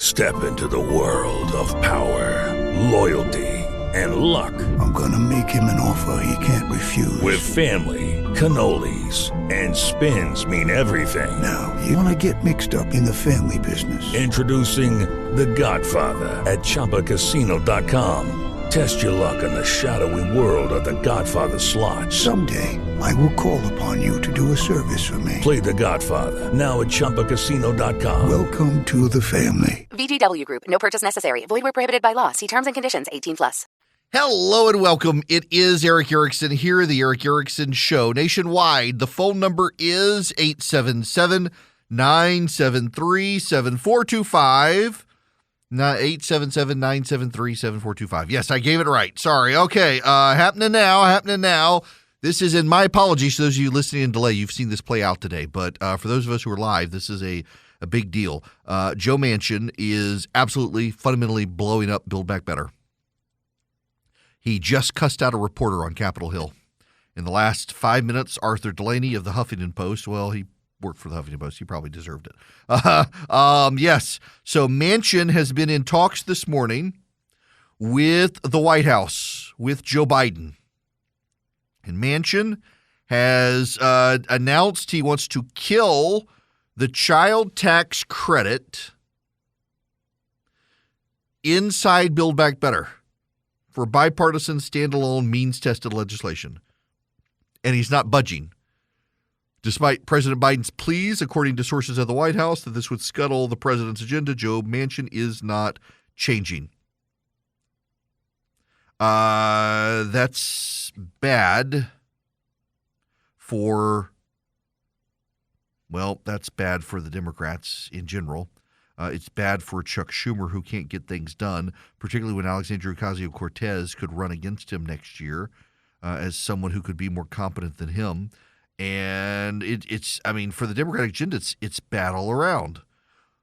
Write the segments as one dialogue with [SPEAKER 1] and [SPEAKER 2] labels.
[SPEAKER 1] Step into the world of power, loyalty, and luck.
[SPEAKER 2] I'm gonna make him an offer he can't refuse.
[SPEAKER 1] With family, cannolis, and spins mean everything.
[SPEAKER 2] Now, you wanna get mixed up in the family business.
[SPEAKER 1] Introducing The Godfather at ChumbaCasino.com. Test your luck in the shadowy world of The Godfather slot.
[SPEAKER 2] Someday, I will call upon you to do a service for me.
[SPEAKER 1] Play The Godfather, now at ChumbaCasino.com.
[SPEAKER 2] Welcome to the family.
[SPEAKER 3] VGW Group. No purchase necessary. Void where prohibited by law. See terms and conditions. 18+.
[SPEAKER 4] Hello and welcome. It is Eric Erickson here, the Eric Erickson Show. Nationwide, the phone number is 877-973-7425. 877-973-7425. Yes, I gave it right. Sorry. Okay, happening now. This is, in my apologies to those of you listening in delay. You've seen this play out today, but for those of us who are live, this is a big deal. Joe Manchin is absolutely, fundamentally blowing up Build Back Better. He just cussed out a reporter on Capitol Hill. In the last 5 minutes, Arthur Delaney of the Huffington Post, well, he worked for the Huffington Post. He probably deserved it. Yes. So Manchin has been in talks this morning with the White House, with Joe Biden. And Manchin has announced he wants to kill the child tax credit inside Build Back Better for bipartisan, standalone, means-tested legislation. And he's not budging. Despite President Biden's pleas, according to sources at the White House, that this would scuttle the president's agenda, Joe Manchin is not changing. That's bad that's bad for the Democrats in general. It's bad for Chuck Schumer, who can't get things done, particularly when Alexandria Ocasio-Cortez could run against him next year as someone who could be more competent than him. And it's for the Democratic agenda, it's bad all around.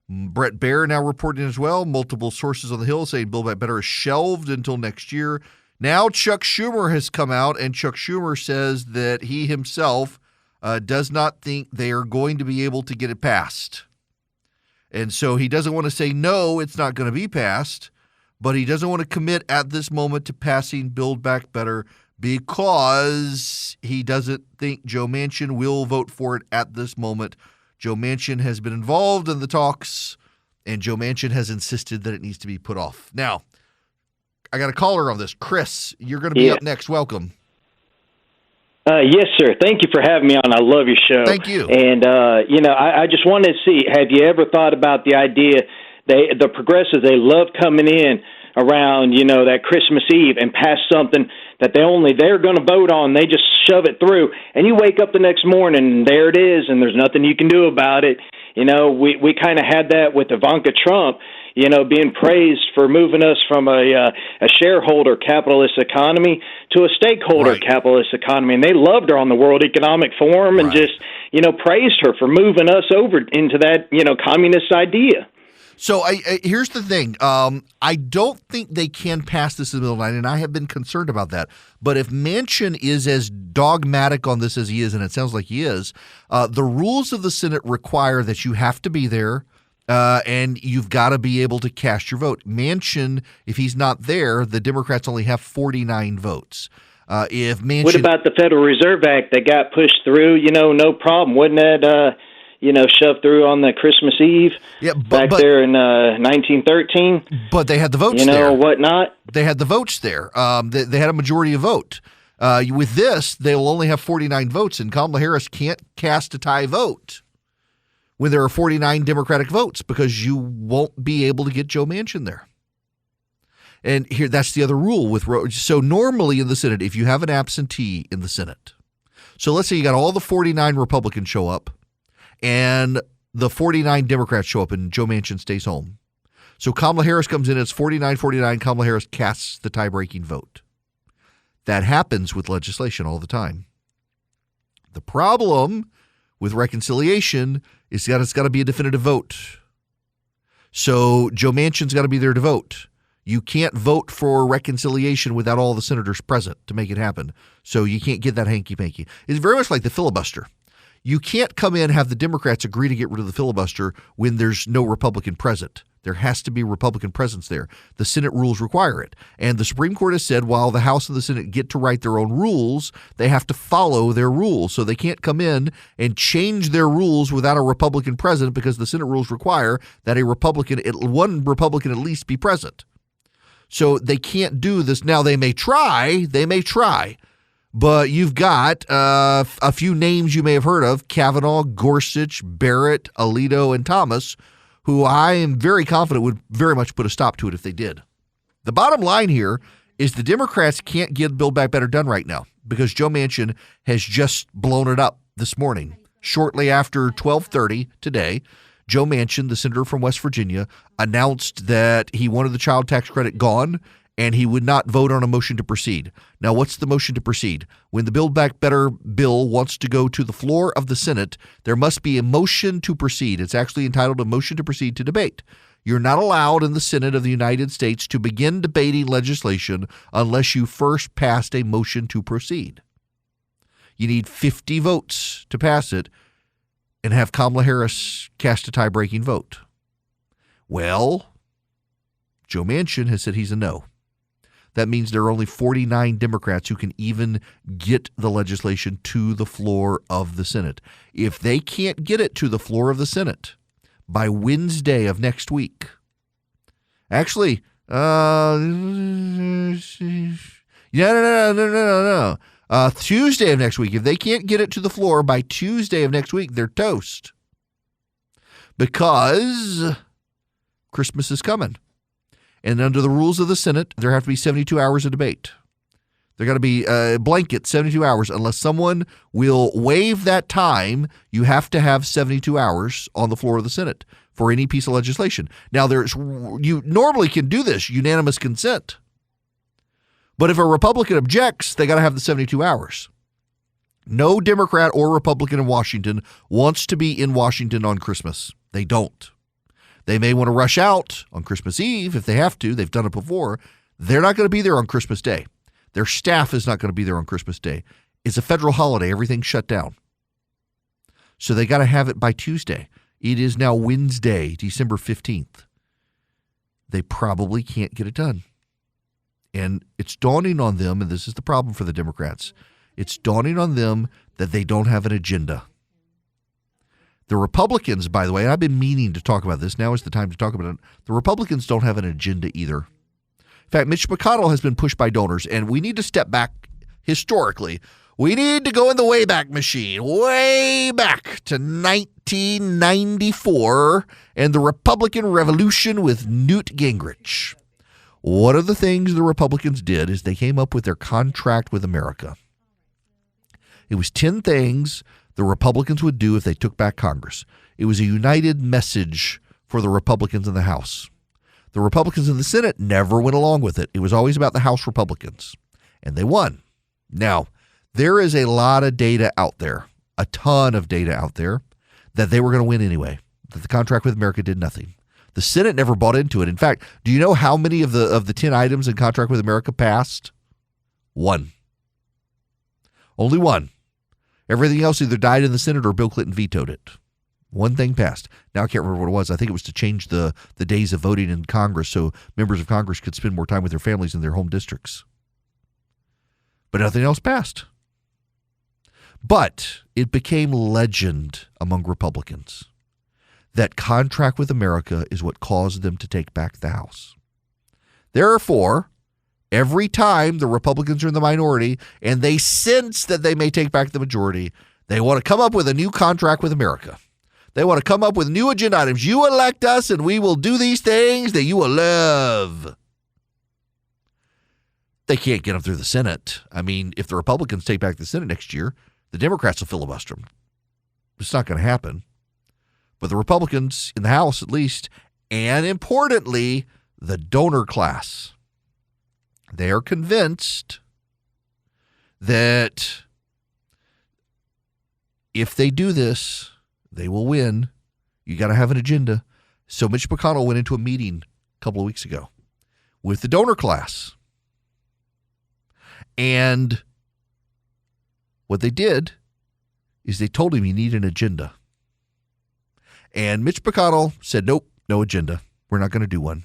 [SPEAKER 4] Brett Baer now reporting as well. Multiple sources on the Hill saying Build Back Better is shelved until next year. Now Chuck Schumer has come out, and Chuck Schumer says that he himself does not think they are going to be able to get it passed. And so he doesn't want to say, no, it's not going to be passed, but he doesn't want to commit at this moment to passing Build Back Better because he doesn't think Joe Manchin will vote for it at this moment. Joe Manchin has been involved in the talks, and Joe Manchin has insisted that it needs to be put off. Now, I got a caller on this. Chris, you're going to be up next. Welcome.
[SPEAKER 5] Yes, sir. Thank you for having me on. I love your show.
[SPEAKER 4] Thank you.
[SPEAKER 5] And, I just wanted to see, have you ever thought about the idea, the progressives, they love coming in around, that Christmas Eve and pass something that they're going to vote on. They just shove it through. And you wake up the next morning, and there it is, and there's nothing you can do about it. We kind of had that with Ivanka Trump, being praised for moving us from a shareholder capitalist economy to a stakeholder capitalist economy. And they loved her on the World Economic Forum and just, praised her for moving us over into that, communist idea.
[SPEAKER 4] So here's the thing. I don't think they can pass this in the middle of the night, and I have been concerned about that. But if Manchin is as dogmatic on this as he is, and it sounds like he is, the rules of the Senate require that you have to be there, and you've got to be able to cast your vote. Manchin, if he's not there, the Democrats only have 49 votes. If Manchin,
[SPEAKER 5] what about the Federal Reserve Act that got pushed through? No problem. Wasn't that shoved through on the Christmas Eve back there in 1913?
[SPEAKER 4] But they had the votes there.
[SPEAKER 5] Whatnot.
[SPEAKER 4] They had the votes there. They had a majority of vote. With this, they will only have 49 votes, and Kamala Harris can't cast a tie vote when there are 49 Democratic votes because you won't be able to get Joe Manchin there. And here, that's the other rule with so normally in the Senate, if you have an absentee in the Senate, so let's say you got all the 49 Republicans show up, and the 49 Democrats show up and Joe Manchin stays home. So Kamala Harris comes in, it's 49-49, Kamala Harris casts the tie-breaking vote. That happens with legislation all the time. The problem with reconciliation is that it's got to be a definitive vote. So Joe Manchin's got to be there to vote. You can't vote for reconciliation without all the senators present to make it happen. So you can't get that hanky-panky. It's very much like the filibuster. You can't come in and have the Democrats agree to get rid of the filibuster when there's no Republican present. There has to be Republican presence there. The Senate rules require it. And the Supreme Court has said while the House and the Senate get to write their own rules, they have to follow their rules. So they can't come in and change their rules without a Republican president because the Senate rules require that one Republican at least be present. So they can't do this. Now they may try. But you've got a few names you may have heard of: Kavanaugh, Gorsuch, Barrett, Alito, and Thomas, who I am very confident would very much put a stop to it if they did. The bottom line here is the Democrats can't get Build Back Better done right now because Joe Manchin has just blown it up this morning. Shortly after 12:30 today, Joe Manchin, the senator from West Virginia, announced that he wanted the child tax credit gone and he would not vote on a motion to proceed. Now, what's the motion to proceed? When the Build Back Better bill wants to go to the floor of the Senate, there must be a motion to proceed. It's actually entitled a motion to proceed to debate. You're not allowed in the Senate of the United States to begin debating legislation unless you first passed a motion to proceed. You need 50 votes to pass it and have Kamala Harris cast a tie-breaking vote. Well, Joe Manchin has said he's a no. That means there are only 49 Democrats who can even get the legislation to the floor of the Senate. If they can't get it to the floor of the Senate by Wednesday of next week, actually, Tuesday of next week, if they can't get it to the floor by Tuesday of next week, they're toast. Because Christmas is coming. And under the rules of the Senate, there have to be 72 hours of debate. There got to be a blanket 72 hours. Unless someone will waive that time, you have to have 72 hours on the floor of the Senate for any piece of legislation. Now, you normally can do this, unanimous consent. But if a Republican objects, they got to have the 72 hours. No Democrat or Republican in Washington wants to be in Washington on Christmas. They don't. They may want to rush out on Christmas Eve if they have to. They've done it before. They're not going to be there on Christmas Day. Their staff is not going to be there on Christmas Day. It's a federal holiday. Everything's shut down. So they got to have it by Tuesday. It is now Wednesday, December 15th. They probably can't get it done. And it's dawning on them, and this is the problem for the Democrats, it's dawning on them that they don't have an agenda. The Republicans, by the way, and I've been meaning to talk about this. Now is the time to talk about it. The Republicans don't have an agenda either. In fact, Mitch McConnell has been pushed by donors, and we need to step back historically. We need to go in the Wayback Machine, way back to 1994 and the Republican Revolution with Newt Gingrich. One of the things the Republicans did is they came up with their contract with America. It was 10 things the Republicans would do if they took back Congress. It was a united message for the Republicans in the House. The Republicans in the Senate never went along with it. It was always about the House Republicans, and they won. Now, there is a lot of data out there, a ton of data out there, that they were going to win anyway, that the contract with America did nothing. The Senate never bought into it. In fact, do you know how many of the 10 items in contract with America passed? One. Only one. Everything else either died in the Senate or Bill Clinton vetoed it. One thing passed. Now I can't remember what it was. I think it was to change the days of voting in Congress so members of Congress could spend more time with their families in their home districts. But nothing else passed. But it became legend among Republicans that contract with America is what caused them to take back the House. Therefore, every time the Republicans are in the minority and they sense that they may take back the majority, they want to come up with a new contract with America. They want to come up with new agenda items. You elect us and we will do these things that you will love. They can't get them through the Senate. I mean, if the Republicans take back the Senate next year, the Democrats will filibuster them. It's not going to happen. But the Republicans in the House, at least, and importantly, the donor class, they are convinced that if they do this, they will win. You got to have an agenda. So Mitch McConnell went into a meeting a couple of weeks ago with the donor class. And what they did is they told him you need an agenda. And Mitch McConnell said, nope, no agenda. We're not going to do one.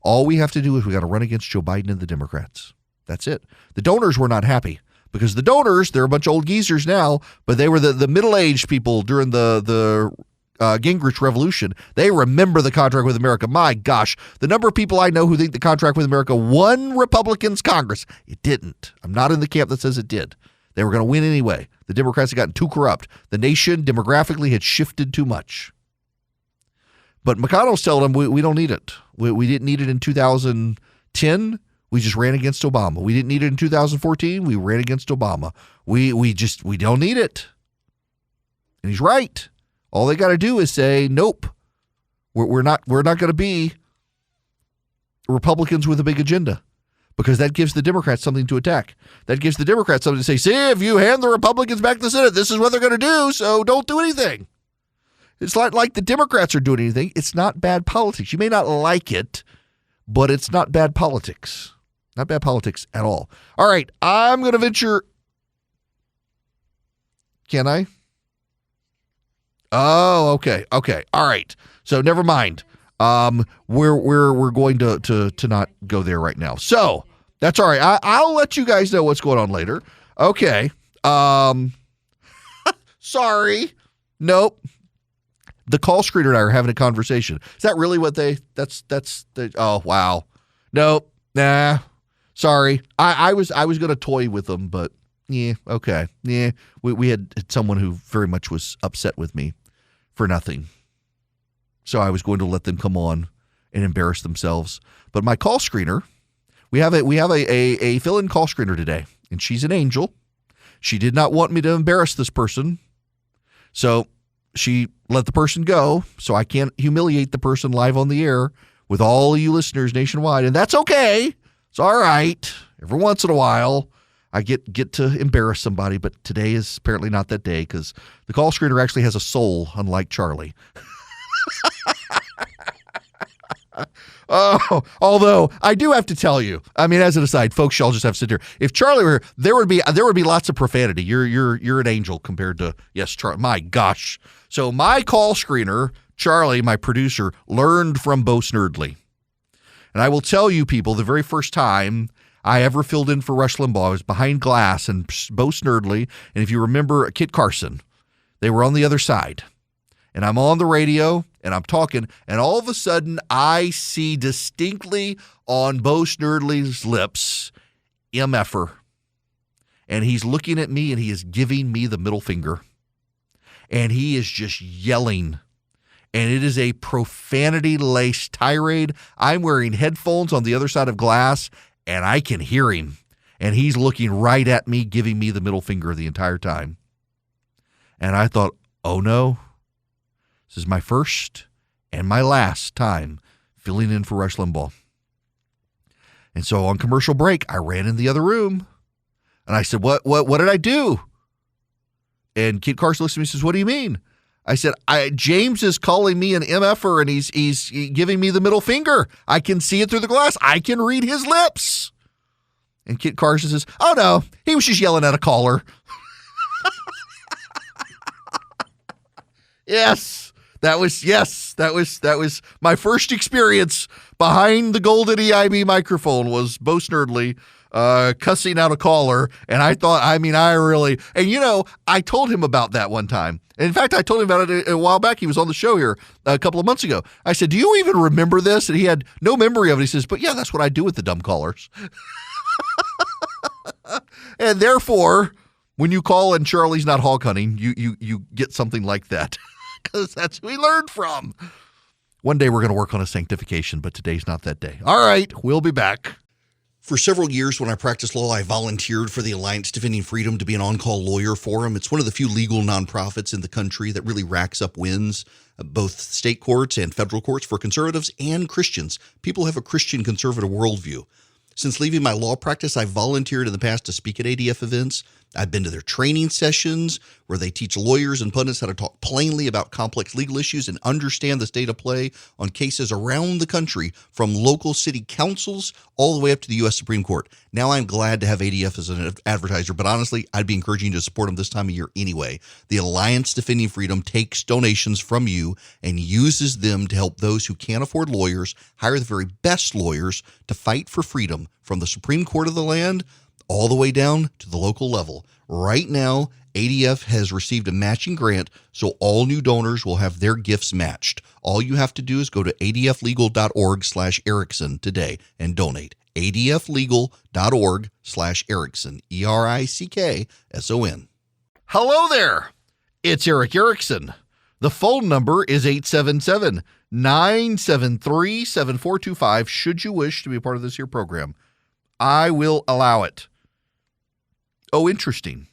[SPEAKER 4] All we have to do is we got to run against Joe Biden and the Democrats. That's it. The donors were not happy because the donors, they're a bunch of old geezers now, but they were the middle-aged people during the Gingrich Revolution. They remember the contract with America. My gosh, the number of people I know who think the contract with America won Republicans Congress. It didn't. I'm not in the camp that says it did. They were going to win anyway. The Democrats had gotten too corrupt. The nation demographically had shifted too much. But McConnell's telling them we don't need it. We didn't need it in 2010. We just ran against Obama. We didn't need it in 2014. We ran against Obama. We don't need it. And he's right. All they got to do is say, nope, we're not going to be Republicans with a big agenda, because that gives the Democrats something to attack. That gives the Democrats something to say, see, if you hand the Republicans back the Senate, this is what they're going to do, so don't do anything. It's not like the Democrats are doing anything. It's not bad politics. You may not like it, but it's not bad politics. Not bad politics at all. All right, I'm going to venture. Can I? Oh, okay. All right. So never mind. We're going to not go there right now. So that's all right. I'll let you guys know what's going on later. Okay. Sorry. Nope. The call screener and I are having a conversation. Is that really what oh, wow. Nope. Nah. Sorry. I was going to toy with them, but yeah, okay. Yeah. We had someone who very much was upset with me for nothing. So I was going to let them come on and embarrass themselves. But my call screener, we have a fill-in call screener today, and she's an angel. She did not want me to embarrass this person. So she let the person go, so I can't humiliate the person live on the air with all you listeners nationwide. And that's okay. It's all right. Every once in a while, I get to embarrass somebody, but today is apparently not that day because the call screener actually has a soul, unlike Charlie. Oh, although I do have to tell you, I mean, as an aside, folks, y'all just have to sit here. If Charlie were here, there would be lots of profanity. You're an angel compared to, yes, Charlie. My gosh. So my call screener, Charlie, my producer, learned from Bo Snerdley. And I will tell you people, the very first time I ever filled in for Rush Limbaugh, I was behind glass, and Bo Snerdley, and if you remember Kit Carson, they were on the other side. And I'm on the radio, and I'm talking, and all of a sudden, I see distinctly on Bo Snerdley's lips, MFer. And he's looking at me, and he is giving me the middle finger. And he is just yelling. And it is a profanity-laced tirade. I'm wearing headphones on the other side of glass, and I can hear him. And he's looking right at me, giving me the middle finger the entire time. And I thought, oh no. This is my first and my last time filling in for Rush Limbaugh. And so on commercial break, I ran in the other room and I said, what did I do? And Kit Carson looks at me and says, what do you mean? I said, James is calling me an MFer and he's giving me the middle finger. I can see it through the glass. I can read his lips. And Kit Carson says, oh no, he was just yelling at a caller. Yes. That was my first experience behind the golden EIB microphone was Bo Snerdley cussing out a caller. And I thought, I told him about that one time. In fact, I told him about it a while back. He was on the show here a couple of months ago. I said, do you even remember this? And he had no memory of it. He says, but yeah, that's what I do with the dumb callers. And therefore, when you call and Charlie's not hog hunting, you get something like that. Because that's who we learned from. One day we're going to work on a sanctification, but today's not that day. All right, we'll be back. For several years when I practiced law, I volunteered for the Alliance Defending Freedom to be an on-call lawyer for them. It's one of the few legal nonprofits in the country that really racks up wins, both state courts and federal courts for conservatives and Christians. People have a Christian conservative worldview. Since leaving my law practice, I've volunteered in the past to speak at ADF events,
[SPEAKER 6] I've been to their training sessions where they teach lawyers and pundits how to talk plainly about complex legal issues and understand the state of play on cases around the country, from local city councils all the way up to the U.S. Supreme Court. Now I'm glad to have ADF as an advertiser, but honestly, I'd be encouraging you to support them this time of year anyway. The Alliance Defending Freedom takes donations from you and uses them to help those who can't afford lawyers hire the very best lawyers to fight for freedom, from the Supreme Court of the land all the way down to the local level. Right now, ADF has received a matching grant, so all new donors will have their gifts matched. All you have to do is go to adflegal.org/Erickson today and donate. adflegal.org/Erickson, ERICKSON.
[SPEAKER 4] Hello there. It's Eric Erickson. The phone number is 877-973-7425 should you wish to be a part of this here program. I will allow it. Oh, interesting.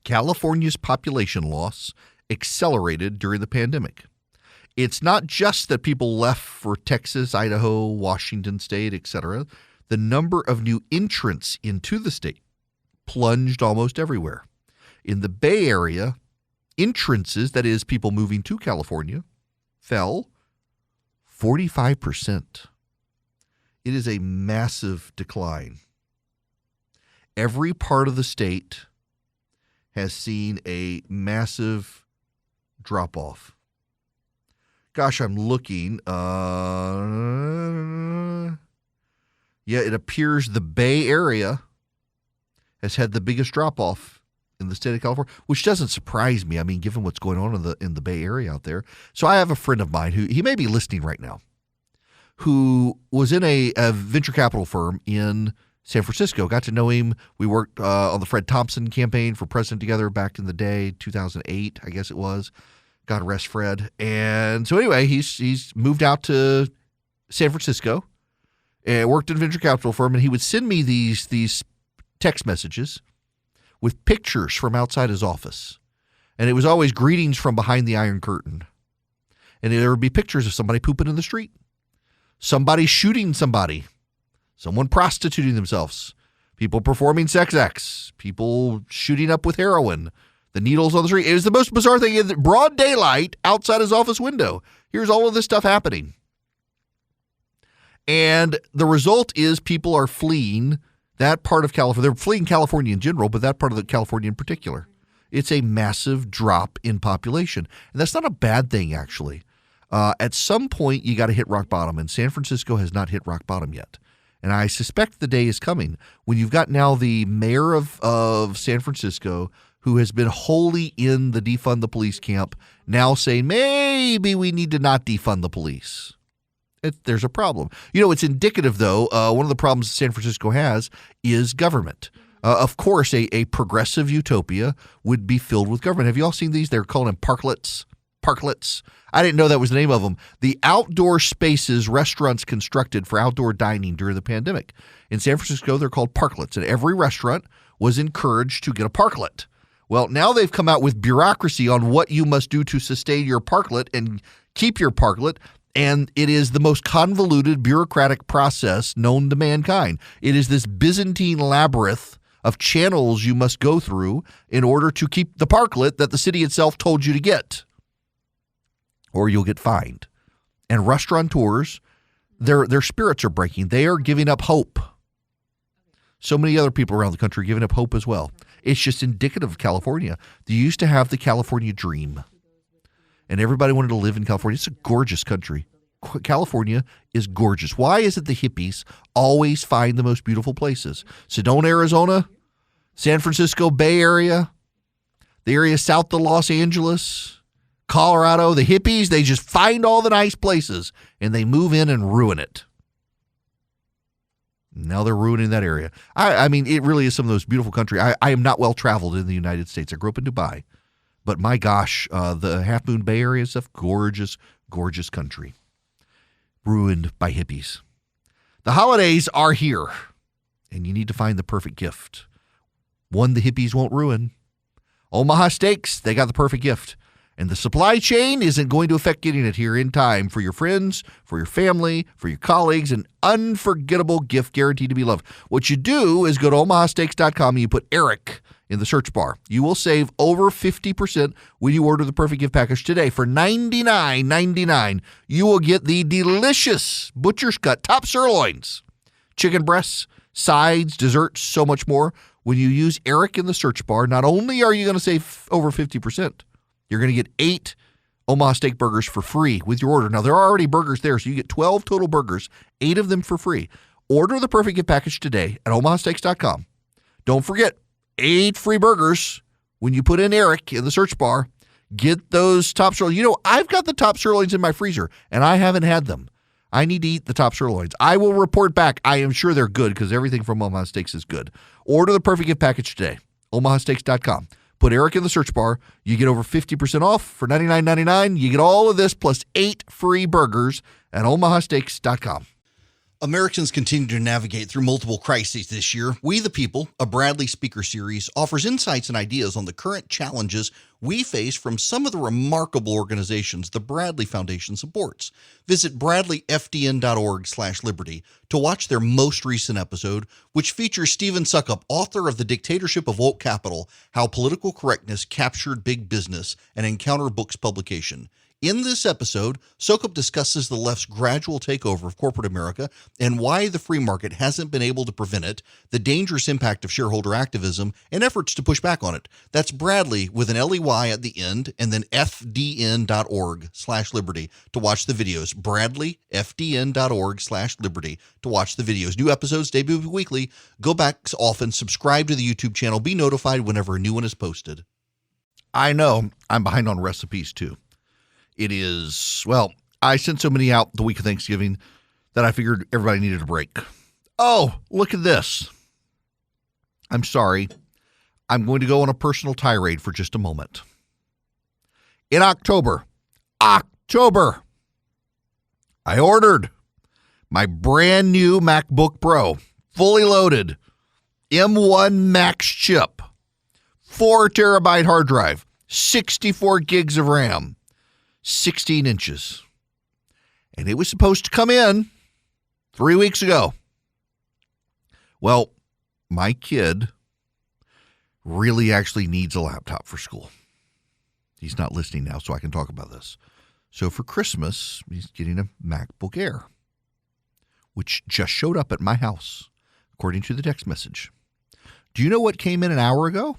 [SPEAKER 4] California's population loss accelerated during the pandemic. It's not just that people left for Texas, Idaho, Washington State, etc. The number of new entrants into the state plunged almost everywhere. In the Bay Area, entrances, that is, people moving to California, fell 45%. It is a massive decline. Every part of the state has seen a massive drop-off. Gosh, I'm looking. It appears the Bay Area has had the biggest drop-off in the state of California, which doesn't surprise me. I mean, given what's going on in the Bay Area out there. So I have a friend of mine who, he may be listening right now, who was in a venture capital firm in San Francisco. Got to know him. We worked on the Fred Thompson campaign for president together back in the day, 2008, I guess it was. God rest Fred. And so anyway, he's moved out to San Francisco and worked in a venture capital firm, and he would send me these text messages with pictures from outside his office. And it was always greetings from behind the Iron Curtain. And there would be pictures of somebody pooping in the street, somebody shooting somebody, someone prostituting themselves, people performing sex acts, people shooting up with heroin, the needles on the street. It was the most bizarre thing. In broad daylight outside his office window. Here's all of this stuff happening. And the result is people are fleeing that part of California. They're fleeing California in general, but that part of California in particular. It's a massive drop in population. And that's not a bad thing, actually. At some point, you got to hit rock bottom, and San Francisco has not hit rock bottom yet. And I suspect the day is coming when you've got now the mayor of San Francisco, who has been wholly in the defund the police camp, now saying maybe we need to not defund the police. There's a problem. You know, it's indicative, though. One of the problems San Francisco has is government. Of course, a progressive utopia would be filled with government. Have you all seen these? They're calling them parklets. Parklets. I didn't know that was the name of them. The outdoor spaces restaurants constructed for outdoor dining during the pandemic. In San Francisco, they're called parklets, and every restaurant was encouraged to get a parklet. Well, now they've come out with bureaucracy on what you must do to sustain your parklet and keep your parklet, and it is the most convoluted bureaucratic process known to mankind. It is this Byzantine labyrinth of channels you must go through in order to keep the parklet that the city itself told you to get, or you'll get fined. And restaurateurs, their spirits are breaking. They are giving up hope. So many other people around the country are giving up hope as well. It's just indicative of California. They used to have the California dream, and everybody wanted to live in California. It's a gorgeous country. California is gorgeous. Why is it the hippies always find the most beautiful places? Sedona, Arizona, San Francisco Bay Area, the area south of Los Angeles, Colorado, the hippies, they just find all the nice places and they move in and ruin it. Now they're ruining that area. I mean, it really is some of those beautiful country. I am not well traveled in the United States. I grew up in Dubai. But my gosh, the Half Moon Bay Area stuff, gorgeous, gorgeous country. Ruined by hippies. The holidays are here, and you need to find the perfect gift. One the hippies won't ruin. Omaha Steaks, they got the perfect gift. And the supply chain isn't going to affect getting it here in time for your friends, for your family, for your colleagues, an unforgettable gift guaranteed to be loved. What you do is go to omahasteaks.com and you put Eric in the search bar. You will save over 50% when you order the perfect gift package today. For $99.99, you will get the delicious Butcher's Cut top sirloins, chicken breasts, sides, desserts, so much more. When you use Eric in the search bar, not only are you going to save over 50%, you're going to get 8 Omaha Steak burgers for free with your order. Now, there are already burgers there, so you get 12 total burgers, 8 of them for free. Order the perfect gift package today at omahasteaks.com. Don't forget, 8 free burgers when you put in Eric in the search bar. Get those top sirloins. You know, I've got the top sirloins in my freezer, and I haven't had them. I need to eat the top sirloins. I will report back. I am sure they're good because everything from Omaha Steaks is good. Order the perfect gift package today, omahasteaks.com. Put Eric in the search bar. You get over 50% off for $99.99. You get all of this plus 8 free burgers at omahasteaks.com.
[SPEAKER 6] Americans continue to navigate through multiple crises this year. We the People, a Bradley speaker series, offers insights and ideas on the current challenges we face from some of the remarkable organizations the Bradley Foundation supports. Visit bradleyfdn.org/liberty to watch their most recent episode, which features Stephen Suckup, author of The Dictatorship of Woke Capital, How Political Correctness Captured Big Business, and Encounter Books publication. In this episode, Suckup discusses the left's gradual takeover of corporate America and why the free market hasn't been able to prevent it, the dangerous impact of shareholder activism, and efforts to push back on it. That's Bradley with an LEY at the end and then fdn.org/liberty to watch the videos. bradleyfdn.org/liberty to watch the videos. New episodes debut weekly. Go back often, subscribe to the YouTube channel, be notified whenever a new one is posted.
[SPEAKER 4] I know I'm behind on recipes too. It is, well, I sent so many out the week of Thanksgiving that I figured everybody needed a break. Oh, look at this. I'm sorry. I'm going to go on a personal tirade for just a moment. In October, I ordered my brand new MacBook Pro, fully loaded, M1 Max chip, 4 terabyte hard drive, 64 gigs of RAM. 16 inches. And it was supposed to come in 3 weeks ago. Well, my kid really actually needs a laptop for school. He's not listening now, so I can talk about this. So for Christmas, he's getting a MacBook Air, which just showed up at my house, according to the text message. Do you know what came in an hour ago?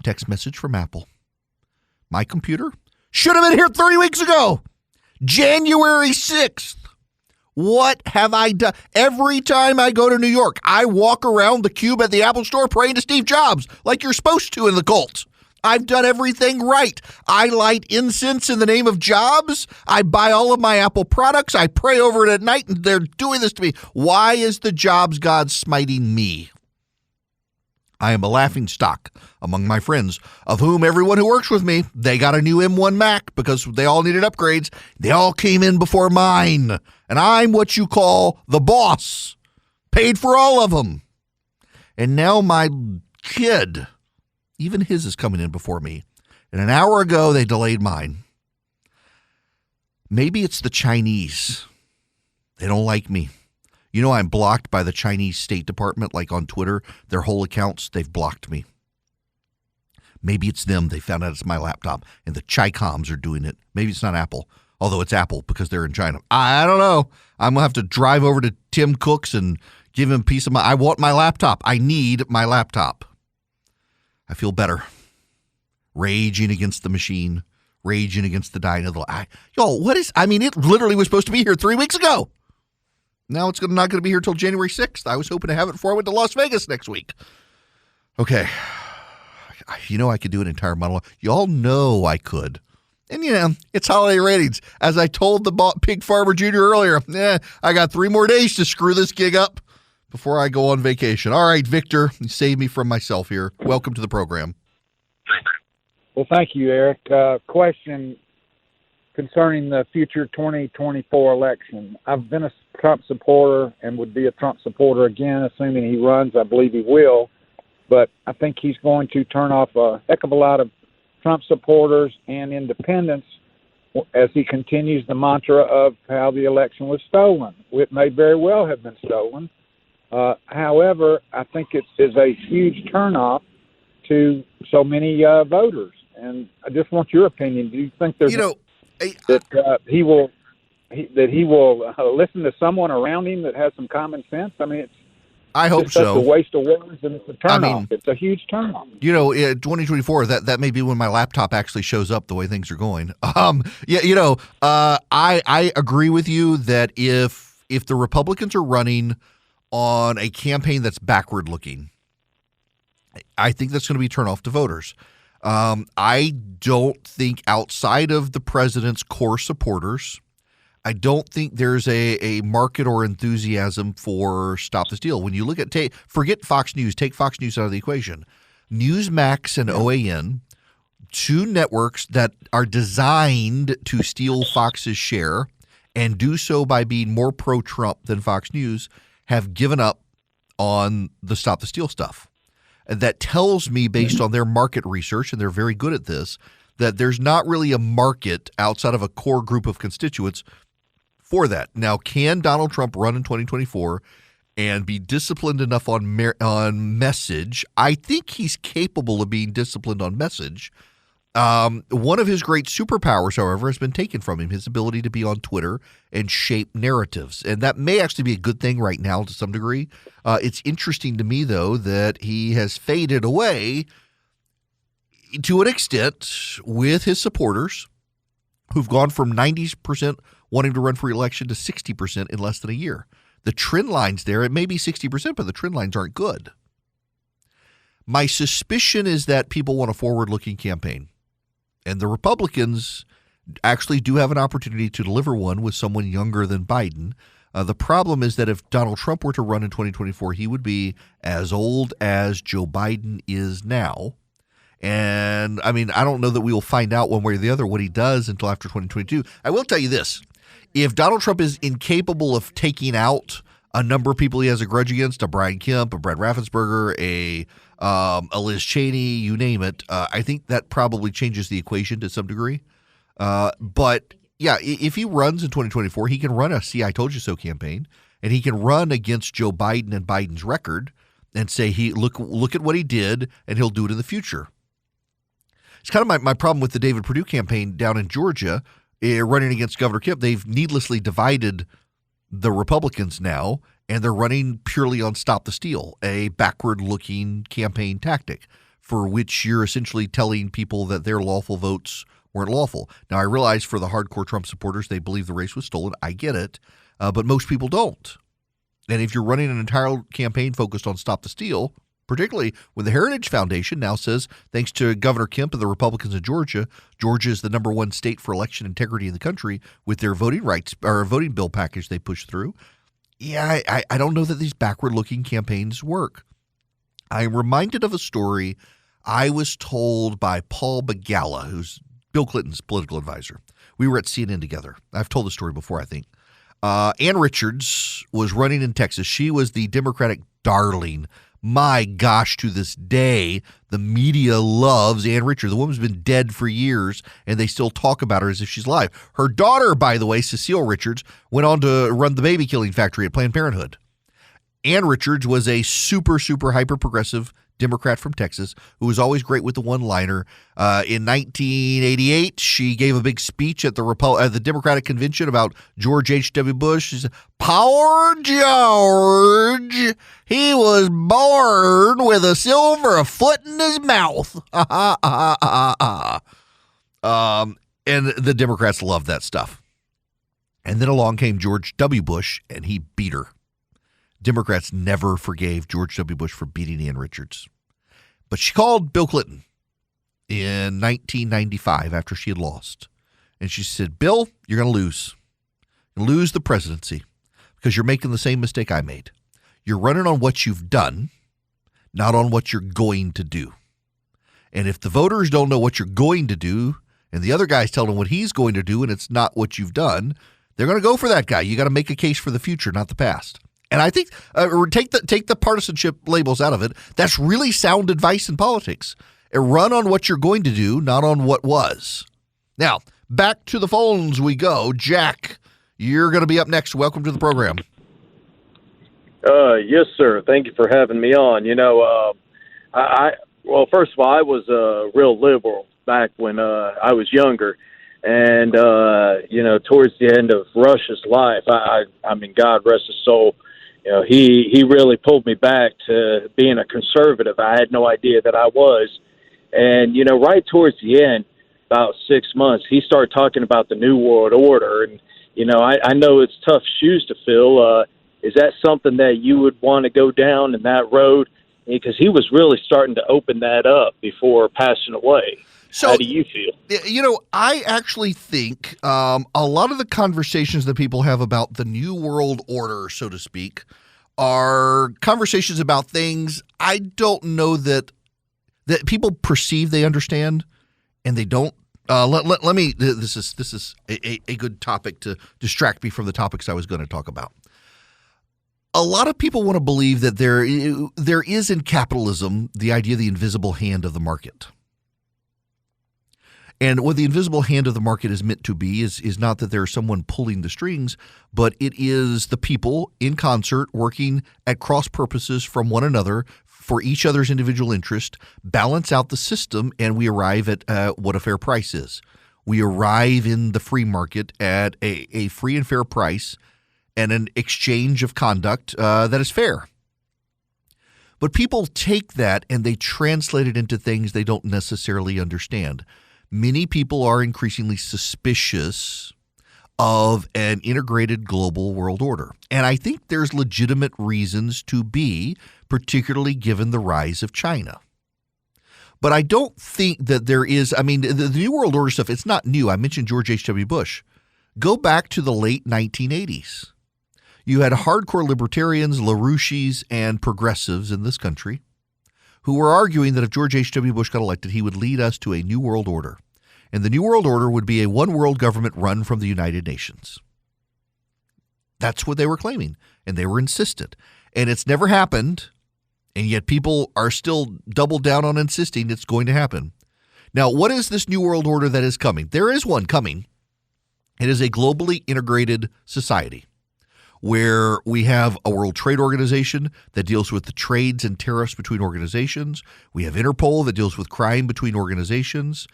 [SPEAKER 4] Text message from Apple. My computer should have been here 3 weeks ago. January 6th. What have I done? Every time I go to New York, I walk around the cube at the Apple store praying to Steve Jobs like you're supposed to in the cult. I've done everything right. I light incense in the name of Jobs. I buy all of my Apple products. I pray over it at night, and they're doing this to me. Why is the Jobs God smiting me? I am a laughing stock among my friends, of whom everyone who works with me, they got a new M1 Mac because they all needed upgrades. They all came in before mine, and I'm what you call the boss. Paid for all of them. And now my kid, even his is coming in before me. And an hour ago, they delayed mine. Maybe it's the Chinese. They don't like me. You know, I'm blocked by the Chinese State Department, like on Twitter. Their whole accounts, they've blocked me. Maybe it's them. They found out it's my laptop, and the Chi-Coms are doing it. Maybe it's not Apple, although it's Apple because they're in China. I don't know. I'm going to have to drive over to Tim Cook's and give him a piece of I want my laptop. I need my laptop. I feel better. Raging against the machine. Raging against the dying of the light. It literally was supposed to be here 3 weeks ago. Now it's not going to be here till January 6th. I was hoping to have it before I went to Las Vegas next week. Okay. You know I could do an entire monologue. Y'all know I could. And, it's holiday ratings. As I told the Pig Farmer Jr. earlier, I got 3 more days to screw this gig up before I go on vacation. All right, Victor, you saved me from myself here. Welcome to the program.
[SPEAKER 7] Well, thank you, Eric. Question concerning the future 2024 election. I've been a Trump supporter and would be a Trump supporter again, assuming he runs. I believe he will. But I think he's going to turn off a heck of a lot of Trump supporters and independents as he continues the mantra of how the election was stolen. It may very well have been stolen. However, I think it is a huge turnoff to so many voters. And I just want your opinion. Do you think there's that he will listen to someone around him that has some common sense? I mean,
[SPEAKER 4] I hope
[SPEAKER 7] it's such
[SPEAKER 4] so.
[SPEAKER 7] a waste of words, and it's a turnoff.
[SPEAKER 4] I mean,
[SPEAKER 7] it's a huge turnoff.
[SPEAKER 4] 2024. That may be when my laptop actually shows up. The way things are going. I agree with you that if the Republicans are running on a campaign that's backward looking, I think that's going to be a turnoff to voters. I don't think outside of the president's core supporters, I don't think there's a market or enthusiasm for Stop the Steal. When you look at forget Fox News, take Fox News out of the equation. Newsmax and OAN, two networks that are designed to steal Fox's share and do so by being more pro-Trump than Fox News, have given up on the Stop the Steal stuff. And that tells me, based on their market research, and they're very good at this, that there's not really a market outside of a core group of constituents for that. Now, can Donald Trump run in 2024 and be disciplined enough on message? I think he's capable of being disciplined on message. One of his great superpowers, however, has been taken from him, his ability to be on Twitter and shape narratives. And that may actually be a good thing right now to some degree. It's interesting to me, though, that he has faded away to an extent with his supporters, who've gone from 90% wanting to run for election to 60% in less than a year. The trend lines there, it may be 60%, but the trend lines aren't good. My suspicion is that people want a forward-looking campaign. And the Republicans actually do have an opportunity to deliver one with someone younger than Biden. The problem is that if Donald Trump were to run in 2024, he would be as old as Joe Biden is now. And, I mean, I don't know that we will find out one way or the other what he does until after 2022. I will tell you this. If Donald Trump is incapable of taking out a number of people he has a grudge against, a Brian Kemp, a Brad Raffensperger, a Liz Cheney, you name it, I think that probably changes the equation to some degree. But, yeah, if he runs in 2024, he can run a See I Told You So campaign, and he can run against Joe Biden and Biden's record and say, look at what he did, and he'll do it in the future. It's kind of my problem with the David Perdue campaign down in Georgia, running against Governor Kemp. They've needlessly divided the Republicans now, and they're running purely on Stop the Steal, a backward-looking campaign tactic for which you're essentially telling people that their lawful votes weren't lawful. Now, I realize for the hardcore Trump supporters, they believe the race was stolen. I get it, but most people don't. And if you're running an entire campaign focused on Stop the Steal, particularly when the Heritage Foundation now says, thanks to Governor Kemp and the Republicans in Georgia, Georgia is the number one state for election integrity in the country with their voting rights or voting bill package they pushed through. Yeah, I don't know that these backward-looking campaigns work. I'm reminded of a story I was told by Paul Begala, who's Bill Clinton's political advisor. We were at CNN together. I've told the story before, I think. Ann Richards was running in Texas. She was the Democratic darling. My gosh, to this day, the media loves Ann Richards. The woman's been dead for years, and they still talk about her as if she's alive. Her daughter, by the way, Cecile Richards, went on to run the baby killing factory at Planned Parenthood. Ann Richards was a super, super hyper-progressive Democrat from Texas who was always great with the one-liner. In 1988, she gave a big speech at the Democratic Convention about George H.W. Bush. She said, "Poor George, he was born with a silver foot in his mouth." And the Democrats loved that stuff. And then along came George W. Bush, and he beat her. Democrats never forgave George W. Bush for beating Ann Richards. But she called Bill Clinton in 1995 after she had lost. And she said, "Bill, you're going to lose. You're going to lose the presidency because you're making the same mistake I made. You're running on what you've done, not on what you're going to do. And if the voters don't know what you're going to do and the other guy's telling them what he's going to do and it's not what you've done, they're going to go for that guy. You got to make a case for the future, not the past." And I think take the partisanship labels out of it. That's really sound advice in politics. Run on what you're going to do, not on what was. Now, back to the phones we go. Jack, you're going to be up next. Welcome to the program.
[SPEAKER 8] Yes, sir. Thank you for having me on. Well, first of all, I was real liberal back when I was younger. And, towards the end of Rush's life, I mean, God rest his soul, he really pulled me back to being a conservative. I had no idea that I was. And, right towards the end, about 6 months, he started talking about the New World Order. And, I know it's tough shoes to fill. Is that something that you would want to go down in that road? Because he was really starting to open that up before passing away. So, how do you feel?
[SPEAKER 4] I actually think a lot of the conversations that people have about the New World Order, so to speak, are conversations about things I don't know that people perceive they understand, and they don't. Let me. This is a good topic to distract me from the topics I was going to talk about. A lot of people want to believe that there is in capitalism the idea of the invisible hand of the market. And what the invisible hand of the market is meant to be is not that there's someone pulling the strings, but it is the people in concert working at cross purposes from one another for each other's individual interest, balance out the system, and we arrive at what a fair price is. We arrive in the free market at a free and fair price and an exchange of conduct that is fair. But people take that and they translate it into things they don't necessarily understand. Many people are increasingly suspicious of an integrated global world order. And I think there's legitimate reasons to be, particularly given the rise of China. But I don't think that there is, the New World Order stuff, it's not new. I mentioned George H.W. Bush. Go back to the late 1980s. You had hardcore libertarians, LaRouches, and progressives in this country who were arguing that if George H.W. Bush got elected, he would lead us to a new world order. And the new world order would be a one world government run from the United Nations. That's what they were claiming, and they were insistent. And it's never happened, and yet people are still doubled down on insisting it's going to happen. Now, what is this new world order that is coming? There is one coming. It is a globally integrated society, where we have a World Trade Organization that deals with the trades and tariffs between organizations. We have Interpol that deals with crime between organizations.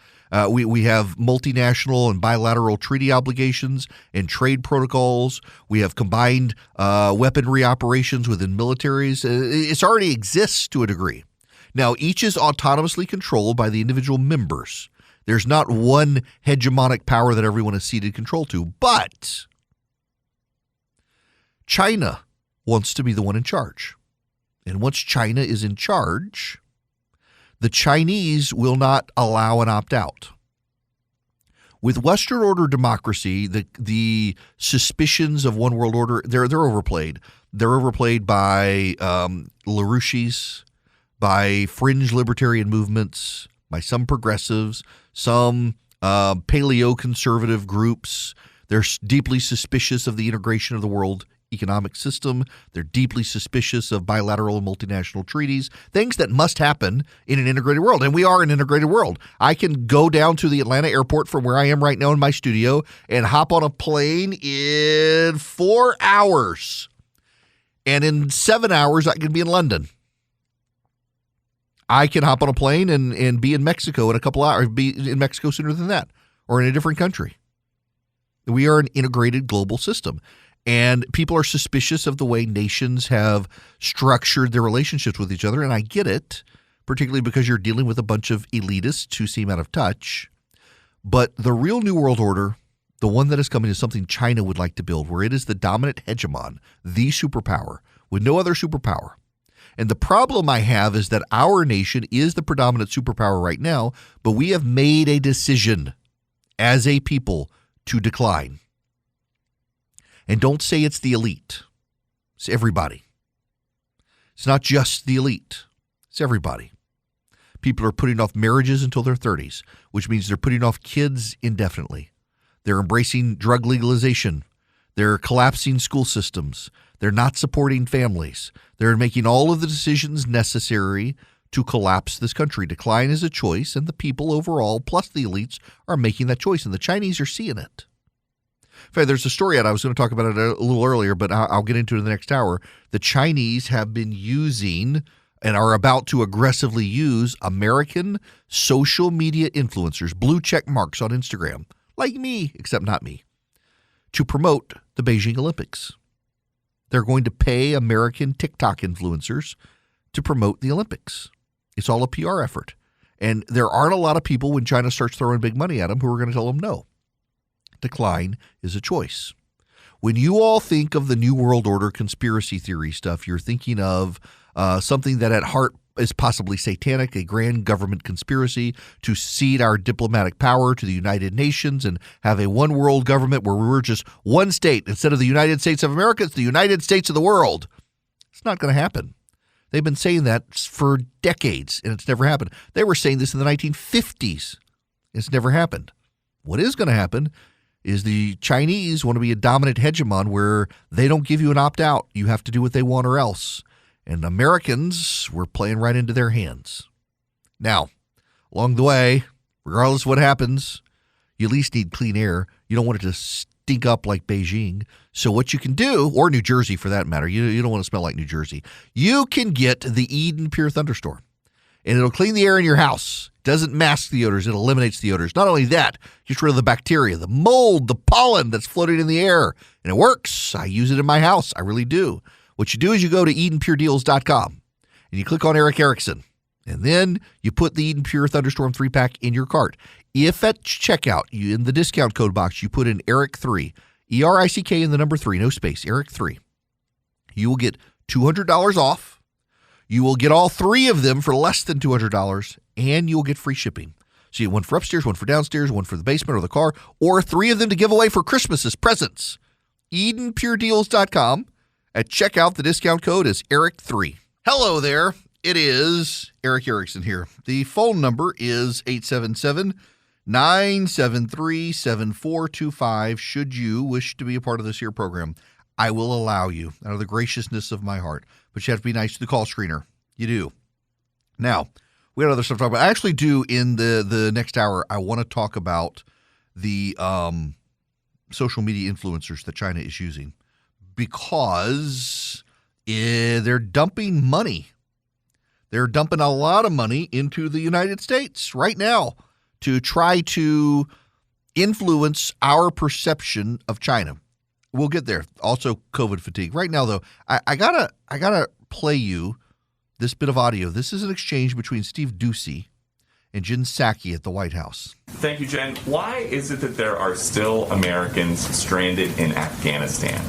[SPEAKER 4] We have multinational and bilateral treaty obligations and trade protocols. We have combined weaponry operations within militaries. It already exists to a degree. Now, each is autonomously controlled by the individual members. There's not one hegemonic power that everyone is ceded control to, but China wants to be the one in charge. And once China is in charge, the Chinese will not allow an opt-out. With Western order democracy, the suspicions of one world order, they're overplayed. They're overplayed by LaRouches, by fringe libertarian movements, by some progressives, some paleo-conservative groups. They're deeply suspicious of the integration of the world economic system. They're deeply suspicious of bilateral and multinational treaties, things that must happen in an integrated world. And we are an integrated world. I can go down to the Atlanta airport from where I am right now in my studio and hop on a plane in 4 hours. And in 7 hours, I can be in London. I can hop on a plane and be in Mexico in a couple hours, be in Mexico sooner than that, or in a different country. We are an integrated global system. And people are suspicious of the way nations have structured their relationships with each other. And I get it, particularly because you're dealing with a bunch of elitists who seem out of touch. But the real New World Order, the one that is coming, is something China would like to build, where it is the dominant hegemon, the superpower, with no other superpower. And the problem I have is that our nation is the predominant superpower right now, but we have made a decision as a people to decline. And don't say it's the elite. It's everybody. It's not just the elite. It's everybody. People are putting off marriages until their 30s, which means they're putting off kids indefinitely. They're embracing drug legalization. They're collapsing school systems. They're not supporting families. They're making all of the decisions necessary to collapse this country. Decline is a choice, and the people overall, plus the elites, are making that choice, and the Chinese are seeing it. In fact, there's a story out. I was going to talk about it a little earlier, but I'll get into it in the next hour. The Chinese have been using and are about to aggressively use American social media influencers, blue check marks on Instagram, like me, except not me, to promote the Beijing Olympics. They're going to pay American TikTok influencers to promote the Olympics. It's all a PR effort. And there aren't a lot of people when China starts throwing big money at them who are going to tell them no. Decline is a choice. When you all think of the New World Order conspiracy theory stuff, you're thinking of something that at heart is possibly satanic, a grand government conspiracy to cede our diplomatic power to the United Nations and have a one world government where we're just one state. Instead of the United States of America, it's the United States of the world. It's not going to happen. They've been saying that for decades, and it's never happened. They were saying this in the 1950s. It's never happened. What is going to happen is the Chinese want to be a dominant hegemon where they don't give you an opt-out. You have to do what they want or else. And Americans were playing right into their hands. Now, along the way, regardless of what happens, you at least need clean air. You don't want it to stink up like Beijing. So what you can do, or New Jersey for that matter, you don't want to smell like New Jersey. You can get the Eden Pure Thunderstorm, and it'll clean the air in your house. Doesn't mask the odors. It eliminates the odors. Not only that, gets rid of the bacteria, the mold, the pollen that's floating in the air. And it works. I use it in my house. I really do. What you do is you go to EdenPureDeals.com and you click on Eric Erickson. And then you put the Eden Pure Thunderstorm 3-pack in your cart. If at checkout, in the discount code box, you put in ERIC3, ERICK in the number 3, no space, ERIC3, you will get $200 off. You will get all three of them for less than $200, and you will get free shipping. So you get one for upstairs, one for downstairs, one for the basement or the car, or three of them to give away for Christmas as presents. EdenPureDeals.com. At checkout, the discount code is ERIC3. Hello there. It is Eric Erickson here. The phone number is 877-973-7425. Should you wish to be a part of this here program, I will allow you out of the graciousness of my heart. But you have to be nice to the call screener. You do. Now, we had other stuff to talk about. I actually do in the next hour. I want to talk about the social media influencers that China is using because they're dumping money. They're dumping a lot of money into the United States right now to try to influence our perception of China. We'll get there. Also, COVID fatigue. Right now, though, I gotta play you this bit of audio. This is an exchange between Steve Doocy and Jen Psaki at the White House.
[SPEAKER 9] Thank you, Jen. Why is it that there are still Americans stranded in Afghanistan?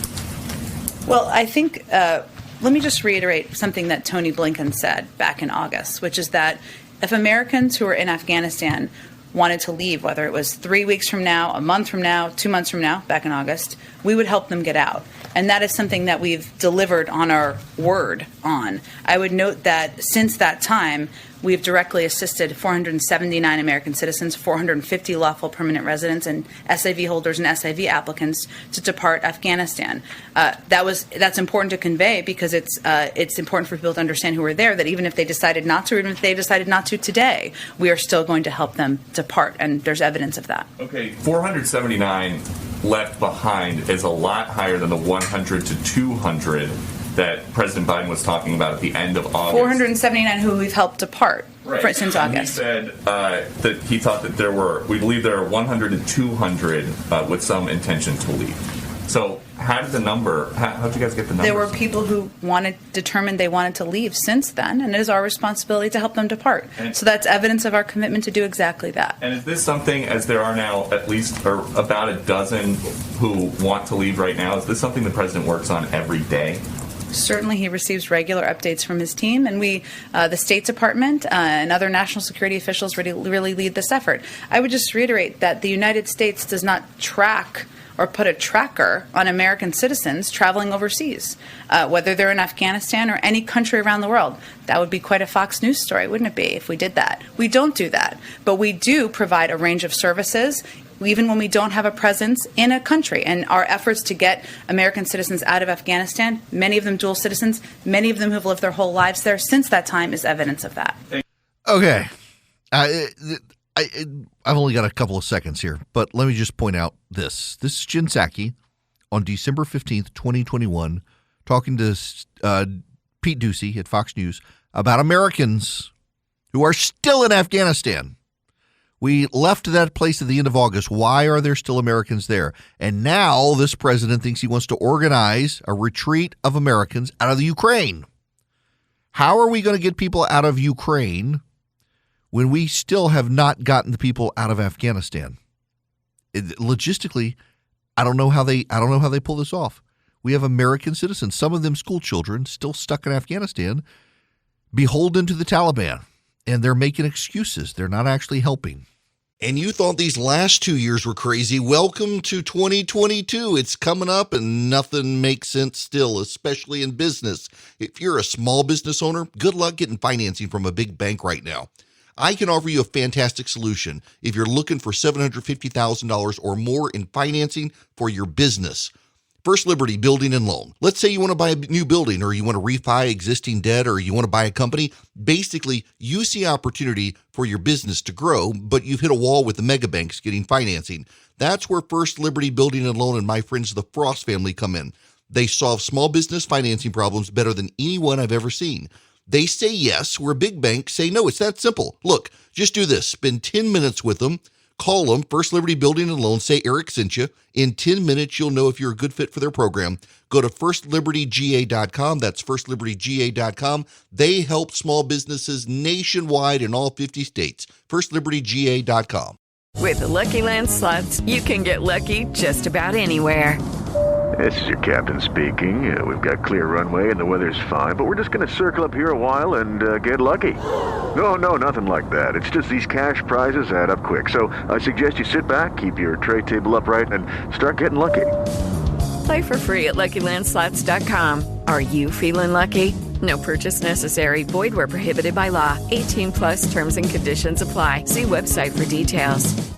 [SPEAKER 10] Well, I think let me just reiterate something that Tony Blinken said back in August, which is that if Americans who are in Afghanistan wanted to leave, whether it was 3 weeks from now, a month from now, 2 months from now, back in August, we would help them get out. And that is something that we've delivered on our word on. I would note that since that time, we've directly assisted 479 American citizens, 450 lawful permanent residents, and SIV holders and SIV applicants to depart Afghanistan. That's important to convey because it's important for people to understand who are there, that even if they decided not to, or even if they decided not to today, we are still going to help them depart, and there's evidence of that.
[SPEAKER 9] Okay, 479 left behind is a lot higher than the 100 to 200 that President Biden was talking about at the end of August. 479
[SPEAKER 10] who we've helped depart since August.
[SPEAKER 9] He said that he thought that we believe there are 100 to 200 with some intention to leave. So how did you guys get the number?
[SPEAKER 10] There were people who determined they wanted to leave since then, and it is our responsibility to help them depart. So that's evidence of our commitment to do exactly that.
[SPEAKER 9] And is this something, as there are now at least about a dozen who want to leave right now, is this something the president works on every day?
[SPEAKER 10] Certainly, he receives regular updates from his team, and we, the State Department and other national security officials really lead this effort. I would just reiterate that the United States does not track or put a tracker on American citizens traveling overseas, whether they're in Afghanistan or any country around the world. That would be quite a Fox News story, wouldn't it be, if we did that? We don't do that, but we do provide a range of services even when we don't have a presence in a country. And our efforts to get American citizens out of Afghanistan, many of them dual citizens, many of them who have lived their whole lives there since that time, is evidence of that.
[SPEAKER 4] Okay. I've only got a couple of seconds here, but let me just point out this. This is Jen Psaki on December 15th, 2021, talking to Pete Ducey at Fox News about Americans who are still in Afghanistan. We left that place at the end of August. Why are there still Americans there? And now this president thinks he wants to organize a retreat of Americans out of the Ukraine. How are we going to get people out of Ukraine when we still have not gotten the people out of Afghanistan? Logistically, I don't know how they pull this off. We have American citizens, some of them school children, still stuck in Afghanistan, beholden to the Taliban, and they're making excuses. They're not actually helping.
[SPEAKER 6] And you thought these last 2 years were crazy. Welcome to 2022. It's coming up and nothing makes sense still, especially in business. If you're a small business owner, good luck getting financing from a big bank right now. I can offer you a fantastic solution if you're looking for $750,000 or more in financing for your business. First Liberty Building and Loan. Let's say you want to buy a new building, or you want to refi existing debt, or you want to buy a company. Basically, you see opportunity for your business to grow, but you've hit a wall with the mega banks getting financing. That's where First Liberty Building and Loan and my friends the Frost family come in. They solve small business financing problems better than anyone I've ever seen. They say yes, where big banks say no. It's that simple. Look, just do this. Spend 10 minutes with them. Call them, First Liberty Building and Loan. Say Eric sent you. In 10 minutes, you'll know if you're a good fit for their program. Go to firstlibertyga.com. That's firstlibertyga.com. They help small businesses nationwide in all 50 states. firstlibertyga.com.
[SPEAKER 11] With the Lucky Land Slots, you can get lucky just about anywhere.
[SPEAKER 12] This is your captain speaking. We've got clear runway and the weather's fine, but we're just going to circle up here a while and get lucky. No, nothing like that. It's just these cash prizes add up quick. So I suggest you sit back, keep your tray table upright, and start getting lucky.
[SPEAKER 11] Play for free at LuckyLandSlots.com. Are you feeling lucky? No purchase necessary. Void where prohibited by law. 18+ terms and conditions apply. See website for details.